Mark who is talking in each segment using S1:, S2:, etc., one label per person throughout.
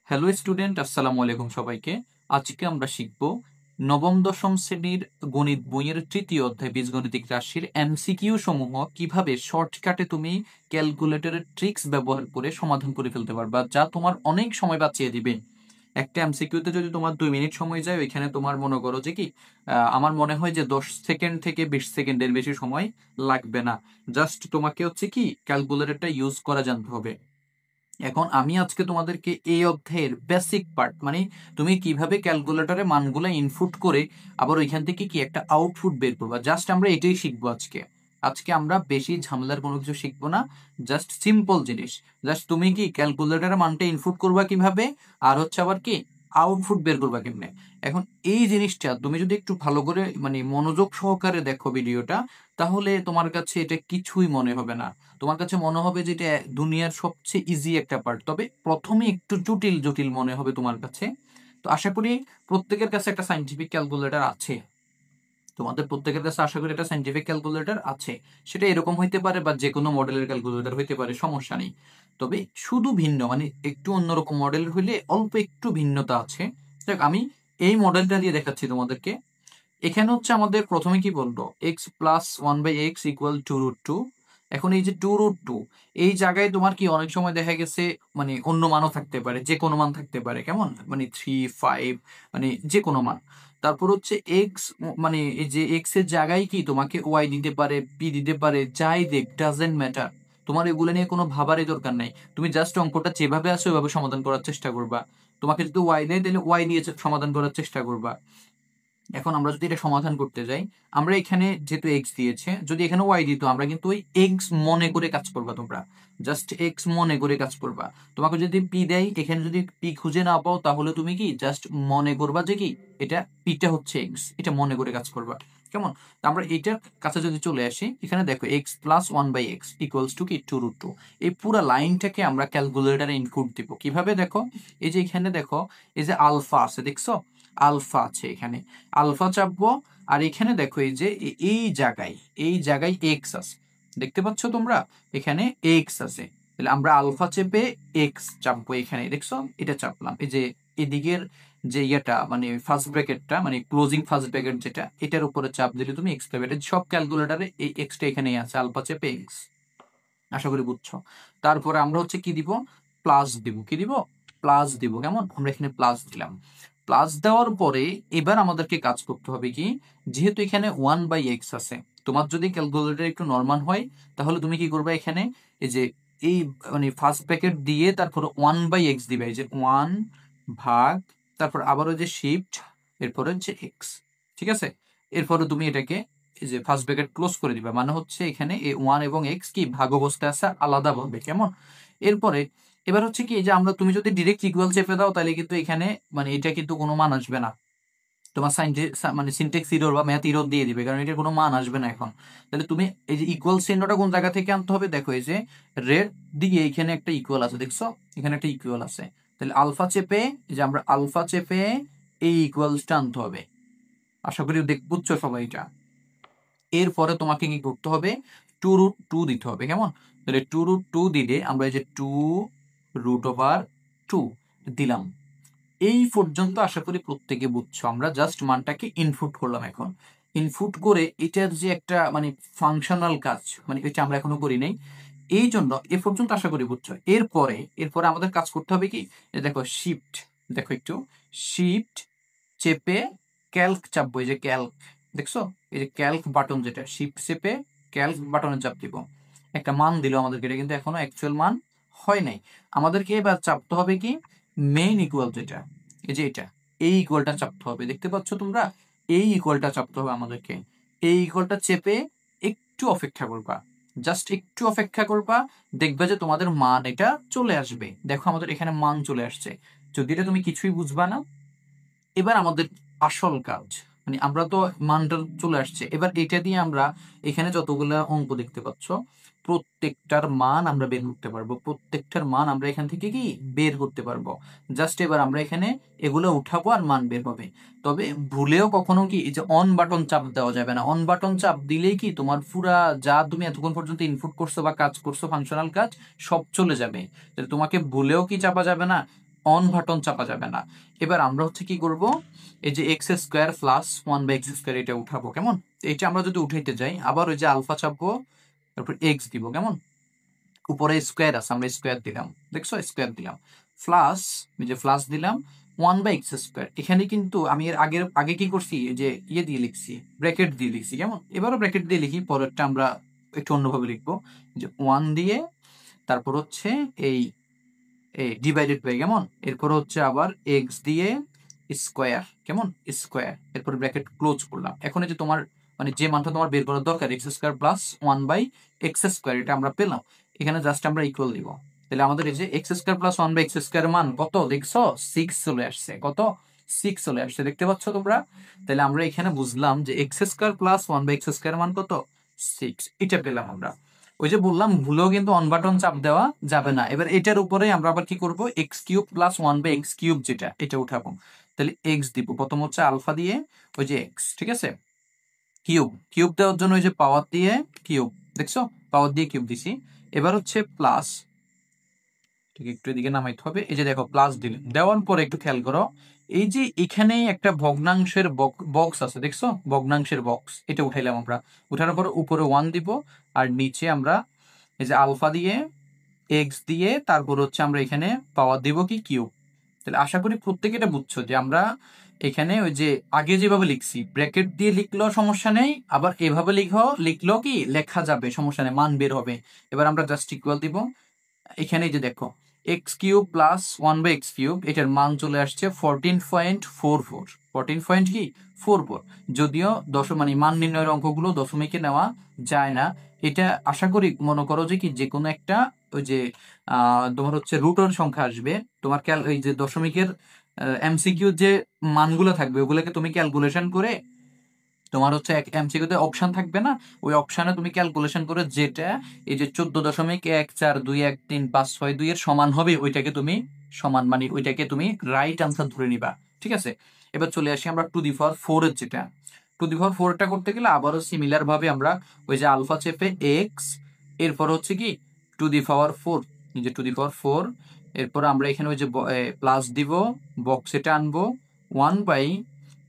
S1: Hello student, আসসালামু আলাইকুম সবাইকে। আজকে আমরা শিখব নবম দশম শ্রেণীর গণিত বইয়ের তৃতীয় অধ্যায় বীজগণিতিক রাশির এমসিকিউ সমূহ কিভাবে শর্টকাটে তুমি ক্যালকুলেটরের ট্রিক্স ব্যবহার করে সমাধান করে ফেলতে পারবা, যা তোমার অনেক সময় বাঁচিয়ে দিবে। একটা এমসিকিউতে যদি তোমার 2 মিনিট সময় যায়, ওইখানে তোমার মনে করো যে কি আমার মনে হয় যে 10 সেকেন্ড থেকে 20 সেকেন্ডের বেশি সময় লাগবে না। জাস্ট তোমাকে হচ্ছে কি ক্যালকুলেটরটা ইউজ করা জানতে হবে। এখন আমি আজকে তোমাদেরকে এই অধ্যায়ের বেসিক পার্ট, মানে তুমি কিভাবে ক্যালকুলেটরে মানগুলো ইনপুট করে আবার ওইখান থেকে কি একটা আউটপুট বের করবা, জাস্ট আমরা এটাই শিখবো আজকে। আজকে আমরা বেশি ঝামেলার কোনো কিছু শিখবো না, জাস্ট সিম্পল জিনিস। জাস্ট তুমি কি ক্যালকুলেটরে মানটা ইনপুট করবা কিভাবে, আর হচ্ছে আবার কি আউটপুট বের করবা কেমনে। এখন এই জিনিসটা তুমি যদি একটু ভালো করে মানে মনোযোগ সহকারে দেখো ভিডিওটা, তাহলে তোমার কাছে এটা কিছুই মনে হবে না। তোমার কাছে মনে হবে যে এটা দুনিয়ার সবচেয়ে ইজি একটা পার্ট, তবে প্রথমে একটু জটিল জটিল মনে হবে তোমার কাছে। তো আশা করি প্রত্যেকের কাছে একটা সাইন্টিফিক ক্যালকুলেটর আছে। তোমাদের প্রত্যেকের কাছে আশা করি একটা সাইন্টিফিক ক্যালকুলেটর আছে। সেটা এরকম হইতে পারে বা যে কোনো মডেলের ক্যালকুলেটর হইতে পারে, সমস্যা নেই। তবে শুধু ভিন্ন মানে একটু অন্যরকম মডেলের হইলে অল্প একটু ভিন্নতা আছে। দেখ, আমি এই মডেলটা দিয়ে দেখাচ্ছি তোমাদেরকে। এখানে হচ্ছে আমাদের প্রথমে কি বললো, x plus one by x equal to root two. এখন এই যে টু রুট টু, এই জায়গায় তোমার কি অনেক সময় দেখা গেছে মানে অন্য মানও থাকতে পারে, যে কোনো মান থাকতে পারে, কেমন মানে 3, 5, মানে যে কোনো মান। তারপর হচ্ছে এক্স, মানে এই যে এক্স এর জায়গায় কি তোমাকে ওয়াই দিতে পারে, পি দিতে পারে, যাই দেখ ডাজেন্ট ম্যাটার। তোমার এগুলো নিয়ে কোনো ভাবারই দরকার নাই। তুমি জাস্ট অঙ্কটা যেভাবে আছে ওইভাবে সমাধান করার চেষ্টা করবা। তোমাকে যদি ওয়াই দেয় তাহলে ওয়াই দিয়ে সমাধান করার চেষ্টা করবা। এখন আমরা যদি এটা সমাধান করতে যাই, আমরা এখানে যেহেতু এক্স দিয়েছে, যদি এখানে ওয়াই দিত আমরা কিন্তু ওই এক্স মনে করে কাজ করবা। তোমরা জাস্ট এক্স মনে করে কাজ করবা। তোমাকে যদি পি দেয়, এখানে যদি পি খুঁজে না পাও, তাহলে তুমি কি জাস্ট মনে করবা যে কি এটা পিটা হচ্ছে এক্স, এটা মনে করে কাজ করবা। কেমন? তো আমরা এইটার কাছে যদি চলে আসি, এখানে দেখো x plus one by x equals to কি টু রুট টু। এই পুরো লাইনটাকে আমরা ক্যালকুলেটারে ইনপুট দিব কিভাবে দেখো। এই যে এখানে দেখো, এই যে আলফা আছে দেখছো, আলফা আছে এখানে, আলফা চাপবো। আর এখানে দেখো এই যে এই জায়গায় এক্স আছে, দেখতে পাচ্ছ তোমরা, এখানে এক্স আছে। তাহলে আমরা আলফা চেপে এক্স চাপবো, এখানে দেখছো এটা চাপলাম। এই যে এদিকের যে ইয়েটা মানে ফার্স্ট ব্র্যাকেটটা মানে ক্লোজিং ফার্স্ট ব্র্যাকেট যেটা, এটার উপরে চাপ দিলে তুমি এক্স পাবে। এটা সব ক্যালকুলেটারে এই এক্সটা এখানেই আছে, আলফা চেপে এক্স। আশা করি বুঝছো। তারপরে আমরা হচ্ছে কি দিব, প্লাস দিব। কি দিব? প্লাস দিব। কেমন? আমরা এখানে প্লাস দিলাম। প্লাস দেওয়ার পরে এবার আমাদেরকে কাজ করতে হবে কি, যেহেতু এখানে ওয়ান বাই এক্স আছে, তোমার যদি ক্যালকুলেটর একটু নর্মাল হয়, তাহলে তুমি কি করবে, এখানে এই যে এই মানে ফার্স্ট ব্র্যাকেট দিয়ে তারপর ওয়ান বাই এক্স দিবে, এই যে ওয়ান ভাগ, তারপর আবার ওই যে শিফট, এরপরে হচ্ছে এক্স। ঠিক আছে? এরপরে তুমি এটাকে এই যে ফার্স্ট ব্র্যাকেট ক্লোজ করে দিবা, মানে হচ্ছে এখানে এ ওয়ান এবং এক্স কি ভাগ অবস্থায় আছে আলাদা ভাবে। কেমন? এরপরে এবার হচ্ছে কি, এই যে আমরা তুমি যদি ডিরেক্ট ইকুয়াল চেপে দাও, তাহলে কিন্তু এখানে মানে এটা কিন্তু কোনো মান আসবে না। তোমার মানে সিনটেক্স ইরর বা ম্যাথ ইরর দিয়ে দিবে, কারণ এটার কোনো মান আসবে না এখন। তাহলে তুমি এই যে ইকুয়াল চিহ্নটা কোন জায়গা থেকে আনতে হবে, দেখো এই যে রেড দিকে এখানে একটা ইকুয়াল আছে, দেখছো এখানে একটা ইকুয়াল আছে। তাহলে আলফা চেপে, এই যে আমরা আলফা চেপে এই ইকুয়ালসটা আনতে হবে। আশা করি বুঝছো সবাই এটা। এরপরে তোমাকে কি করতে হবে, টু রুট টু দিতে হবে। কেমন? তাহলে টু রুট টু দিলে আমরা এই যে টু রুট ওভার টু দিলাম। এই পর্যন্ত আশা করি প্রত্যেকে বুঝছো। আমরা জাস্ট মানটাকে ইনপুট করলাম। এখন ইনপুট করে এটার যে একটা মানে ফাংশনাল কাজ, মানে এটা আমরা এখনো করি নাই, এই জন্য এ পর্যন্ত আশা করি বুঝছো। এরপরে আমাদের কাজ করতে হবে কি, দেখো শিফট, দেখো একটু শিফট চেপে ক্যালক চাপবো। এই যে ক্যালক, দেখছো এই যে ক্যালক বাটন, যেটা শিফট চেপে ক্যালক বাটনে চাপ দিব। একটা মান দিল আমাদেরকে, এটা কিন্তু এখনো অ্যাকচুয়াল মান হয় নাই। আমাদেরকে এবার চাপতে হবে কি, মেইন ইকুয়াল যেটা, এই যে এটা, এই ইকুয়ালটা চাপতে হবে। দেখতে পাচ্ছ তোমরা, এই ইকুয়ালটা চাপতে হবে আমাদেরকে। এই ইকুয়ালটা চেপে একটু অপেক্ষা করবা, জাস্ট একটু অপেক্ষা করবা, দেখবে যে তোমাদের মান এটা চলে আসবে। দেখো আমাদের এখানে মান চলে আসছে। যদি এটা তুমি কিছুই বুঝবা না, এবার আমাদের আসল কাজ, মানে আমরা তো মানটা চলে আসছে, এবার এটা দিয়ে আমরা এখানে যতগুলো অঙ্ক দেখতে পাচ্ছ, প্রত্যেকটার মান আমরা বের করতে পারবো। প্রত্যেকটার মান আমরা এখান থেকে কি বের করতে পারবো। জাস্ট এবার আমরা এখানে এগুলো উঠাবো আর মান বের হবে। তবে ভুলেও কখনো কি এই যে অন বাটন চাপ দেওয়া যাবে না। অন বাটন চাপ দিলেই কি তোমার পুরা যা তুমি এতক্ষণ পর্যন্ত ইনপুট করছো বা কাজ করছো ফাংশনাল কাজ, সব চলে যাবে। তাহলে তোমাকে ভুলেও কি চাপা যাবে না, অন বাটন চাপা যাবে না। এবার আমরা হচ্ছে কি করব, এই যে এক্স স্কোয়ার প্লাস 1/x² এটা উঠাবো, কেমন? এটা আমরা যদি উঠাইতে যাই, আবার ওই যে আলফা চাপবো, তারপর এক্স দিব, কেমন? উপরে স্কোয়ার আছে, আমরা স্কোয়ার দিলাম, দেখছো স্কোয়ার দিলাম, প্লাস ওই যে প্লাস দিলাম 1/x²। এখানে কিন্তু আমি এর আগে কি করছি, যে ইয়ে দিয়ে লিখছি, ব্র্যাকেট দিয়ে লিখছি, কেমন? এবারও ব্র্যাকেট দিয়ে লিখি, পরেরটা আমরা একটু অন্যভাবে লিখবো, যে 1 দিয়ে তারপর হচ্ছে এই ডিভাইডেড বাই, কেমন? এরপর হচ্ছে আবার এক্স দিয়ে স্কোয়ার, কেমন? স্কোয়ার, এরপর ব্র্যাকেট ক্লোজ করলাম। এখন এই যে তোমার মানে যে মানটা তোমার বের করার দরকার, x² প্লাস 1/x², এটা আমরা পেলাম। এখানে জাস্ট আমরা ইকুয়াল দিব, তাহলে আমাদের এই যে x² প্লাস 1/x² মান কত দেখছো? 6 চলে আসছে। কত? 6 চলে আসছে, দেখতে পাচ্ছ তোমরা? তাহলে আমরা এখানে বুঝলাম যে x² প্লাস 1/x² মান কত? 6, এটা পেলাম আমরা। ওই যে বললাম, ভুলেও কিন্তু অন বাটন চাপ দেওয়া যাবে না। এবার এটার উপরে আমরা আবার কি করব, x³ প্লাস 1/x³ যেটা, এটা উঠাবো। তাহলে এক্স দিব, প্রথম হচ্ছে আলফা দিয়ে ওই যে এক্স, ঠিক আছে, কিউব দেওয়ার জন্য ওই যে পাওয়ার দিয়ে কিউব, দেখছো? পাওয়ার দিয়ে কিউব দিছি। এবার হচ্ছে প্লাস, ঠিক একটু এদিকে নামাইতে হবে, এই যে দেখো প্লাস দিলে, দেওয়ার পরে একটু খেয়াল করো, এই যে এখানে একটা ভগ্নাংশের বক্স আছে, দেখছো? ভগ্নাংশের বক্স, এটা উঠাইলাম আমরা। উঠানোর পর উপরে 1 দিব, আর নিচে আমরা এই যে আলফা দিয়ে এক্স দিয়ে তারপর হচ্ছে আমরা এখানে পাওয়ার দিব কি কিউব। তাহলে আশা করি প্রত্যেকে এটা বুঝছো, যে আমরা এখানে ওই যে আগে যেভাবে লিখছি, ব্র্যাকেট দিয়ে লিখলেও সমস্যা নেই, আবার এভাবে লিখলেও কি লেখা যাবে, সমস্যা নেই, মান বের হবে। এবার আমরা জাস্ট ইকুয়াল দিব। এখানে যে দেখো x³ প্লাস 1/x³, এটার মান চলে আসছে 14.44, 14.44। যদিও মানে মান নির্ণয়ের অঙ্কগুলো দশমিকে নেওয়া যায় না, এটা আশা করি মনে করো যে কি যে কোনো একটা ওই যে তোমার হচ্ছে রুটের সংখ্যা আসবে, তোমার ওই যে দশমিকের এমসিকিউ যে মানগুলো থাকবে, ওগুলোকে তুমি ক্যালকুলেশন করে, তোমার হচ্ছে এমসিকিউতে অপশন থাকবে না, ওই অপশনে তুমি ক্যালকুলেশন করে যেটা এই যে 14.14213562 এর সমান হবে, ওইটাকে তুমি সমান মানে ওইটাকে তুমি রাইট আনসার ধরে নিবা, ঠিক আছে? এবার চলে আসি আমরা টু দি পাওয়ার 4 এর যেটা, টু দি পাওয়ার 4 টা করতে গেলে আবারও সিমিলার ভাবে আমরা ওই যে আলফা চেপে এক্স, এরপর হচ্ছে কি টু দি পাওয়ার 4, এই যে টু দি পাওয়ার 4, এরপর আমরা এখানে ওই যে প্লাস দিব, বক্স এটা আনবো 1 বাই,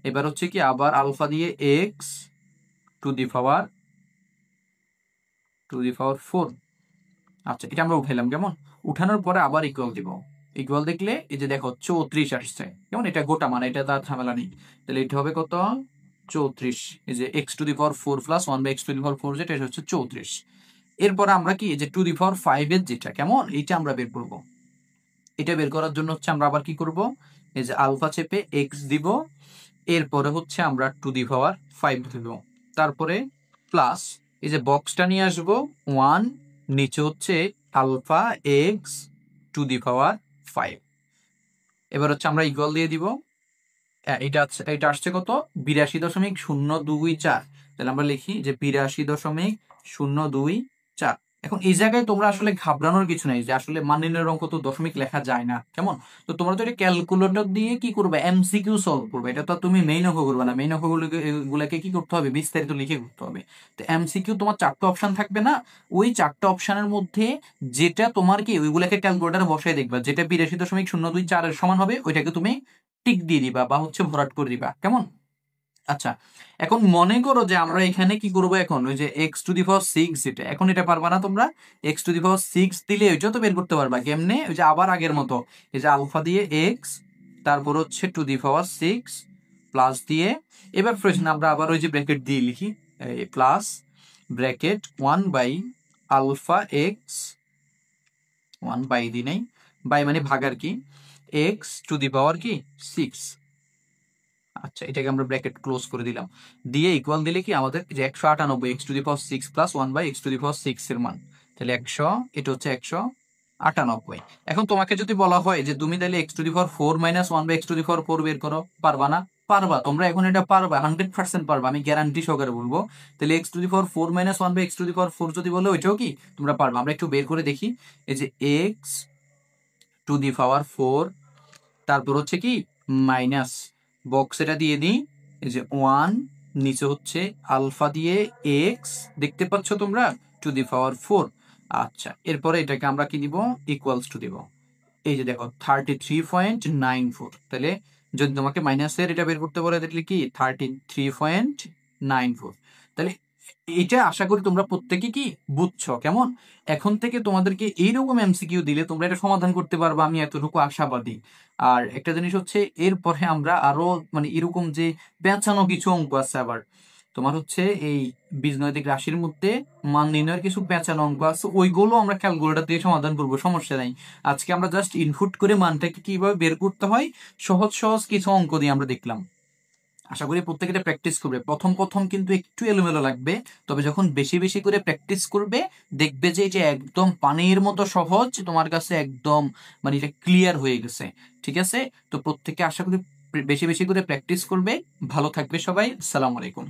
S1: এবার হচ্ছে কি আবার আলফা দিয়ে এক্স টু দি পাওয়ার 4। আচ্ছা, এটা আমরা উঠাইলাম, কেমন? উঠানোর পরে আবার ইকুয়াল দিব, ইকুয়াল দেখলে এই যে দেখো 34 আসছে, কেমন? এটা গোটা মানে, এটা তার ঝামেলা নেই। তাহলে এটা হবে কত? 34। এই যে x⁴ প্লাস 1/x⁴ যেটা, এটা হচ্ছে 34। এরপর আমরা কি এই যে টু দি পাওয়ার 5 এর যেটা, কেমন? এইটা আমরা বের করব। এটা বের করার জন্য হচ্ছে আমরা আবার কি করব, এই যে আলফা চেপে এক্স দিব, এরপরে হচ্ছে আমরা টু দি পাওয়ার 5 দিব, তারপরে প্লাস এই যে বক্সটা নিয়ে আসবো 1, নিচে হচ্ছে আলফা এক্স টু দি পাওয়ার 5। এবার হচ্ছে আমরা ইকুয়াল দিয়ে দিব, এটা আসছে কত? 82.024। তাহলে আমরা লিখি যে 82.024। এখন এই জায়গায় তোমরা আসলে ঘাবড়ানোর কিছু নাই, যে আসলে মান নির্ণয়ের অঙ্ক তো দশমিক লেখা যায় না, কেমন? তো তোমরা তো এটা ক্যালকুলেটর দিয়ে কি করবে, এমসিকিউ সলভ করবে, এটা তো তুমি মেইন অঙ্ক করবে না। মেইন অঙ্কগুলোকে কি করতে হবে, বিস্তারিত লিখে করতে হবে। তো এমসিকিউ তোমার 4টা অপশন থাকবে না, ওই 4টা অপশনের মধ্যে যেটা তোমার কি, ওইগুলোকে ক্যালকুলেটারে বসায় দেখবা, যেটা 82.024 এর সমান হবে, ওইটাকে তুমি টিক দিয়ে দিবা বা হচ্ছে ভরাট করে দিবা, কেমন? আচ্ছা, এখন মনে করো যে আমরা এখানে কি করব, এখন ওই যে x⁴ যেটা, এখন এটা পারবা না তোমরা, x⁴ দিলে ওইটা তো বের করতে পারবা কেমনে, ওই যে আবার আগের মতো, এই যে আলফা দিয়ে এক্স, তারপর হচ্ছে টু দি পাওয়ার 6 প্লাস দিয়ে, এবার প্রশ্ন আমরা আবার ওই যে ব্র্যাকেট দিয়ে লিখি, plus bracket 1 by alpha x, 1 by দি নাই, বাই মানে ভাগ আর কি, এক্স টু দি পাওয়ার কি 6। আচ্ছা, এটাকে আমরা ব্র্যাকেট ক্লোজ করে দিলাম, দিয়ে ইকুয়াল দিলে কি আমাদের যে 198 x⁴ প্লাস 1/x⁴ এর মান, তাহলে 100, এটা হচ্ছে 198। এখন তোমাকে যদি বলা হয় যে তুমি তাহলে x⁴ মাইনাস 1/x⁴ বের করো, পারবা না? পারবা, তোমরা এখন এটা পারবা, 100% পারবা, আমি গ্যারান্টি সহকারে বলবো। তাহলে x⁴ মাইনাস 1/x⁴ যদি বলে, ওইটাও কি তোমরা পারবা। আমরা একটু বের করে দেখি, এই যে x⁴, তারপর হচ্ছে কি মাইনাস, বক্স এটা দিয়ে দিই, এই যে 1, নিচে হচ্ছে আলফা দিয়ে এক্স, দেখতে পাচ্ছ তোমরা, টু দি পাওয়ার 4। আচ্ছা, এরপরে এটাকে আমরা কি দিব, ইকুয়ালস টু দিব, এই যে দেখো 33.94, তাহলে যদি তোমাকে মাইনাসের এটা বের করতে বলে তাহলে কি 33.94। তাহলে এটা আশা করি তোমরা প্রত্যেকে কি বুঝছো কেমন। এখন থেকে তোমাদেরকে এইরকম এমসিকিউ দিলে তোমরা এটা সমাধান করতে পারবে, আমি এতটুকু আশাবাদী। আর একটা জিনিস হচ্ছে এরপরে আমরা আরো মানে এরকম যে পেঁচানো কিছু অঙ্ক আছে, আবার তোমার হচ্ছে এই বীজগণিতিক রাশির মধ্যে মান নির্ণয়ের কিছু পেঁচানো অঙ্ক আছে, ওইগুলো আমরা ক্যালকুলেটর দিয়ে সমাধান করবো, সমস্যা নাই। আজকে আমরা জাস্ট ইনপুট করে মানটাকে কিভাবে বের করতে হয় সহজ সহজ কিছু অঙ্ক দিয়ে আমরা দেখলাম। আশা করি প্রত্যেকটা প্র্যাকটিস করবে। প্রথম প্রথম কিন্তু একটু এলোমেলো লাগবে, তবে যখন বেশি বেশি করে প্র্যাকটিস করবে দেখবে যে এটা একদম পানির মতো সহজ, তোমার কাছে একদম মানে এটা ক্লিয়ার হয়ে গেছে। ঠিক আছে, তো প্রত্যেকে আশা করি বেশি বেশি করে প্র্যাকটিস করবে। ভালো থাকবে সবাই, আসসালামু আলাইকুম।